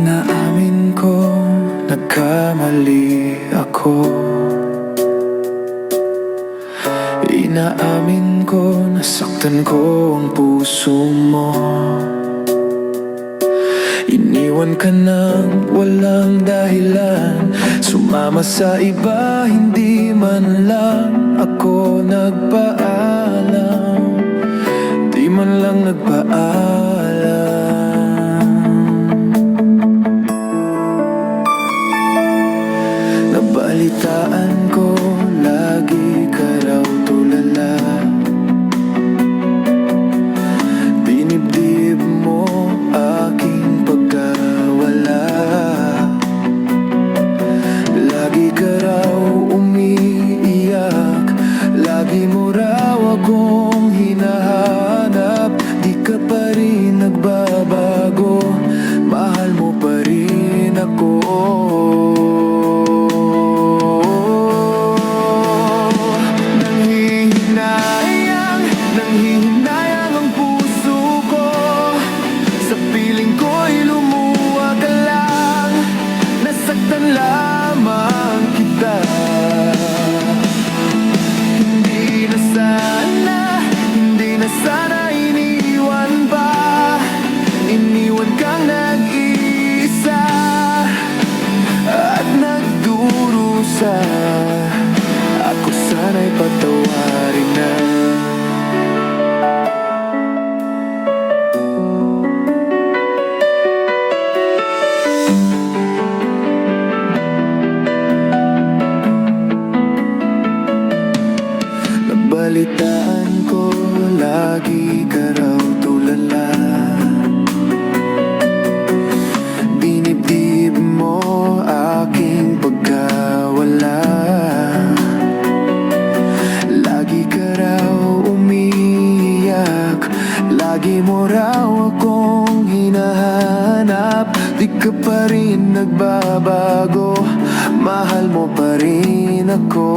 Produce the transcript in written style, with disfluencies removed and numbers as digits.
Inaamin ko, nagkamali ako. Inaamin ko, nasaktan ko ang puso mo. Iniwan ka nang walang dahilan, sumama sa iba, hindi man lang ako nagpaalam. Di man lang nagpaalam. Nabalitaan ko, lagi ka raw tulala. Dinibdib mo aking pagkawala. Lagi ka raw umiiyak, lagi mo raw akong hinahanap. Di ka pa rin nagbabago, mahal mo pa rin ako. Nanghihinayang ang puso ko, sa piling ko'y lumuwag ka lang. Nasaktan lamang kita. Hindi na sana iniwan pa. Iniwan kang nag-iisa at nagdurusa. Ako sana'y patawarin na. Balitaan ko, lagi ka raw tulala. Dinibdib mo aking pagkawala. Lagi ka raw umiiyak, lagi mo raw akong hinahanap. Di ka pa rin nagbabago, mahal mo pa rin ako.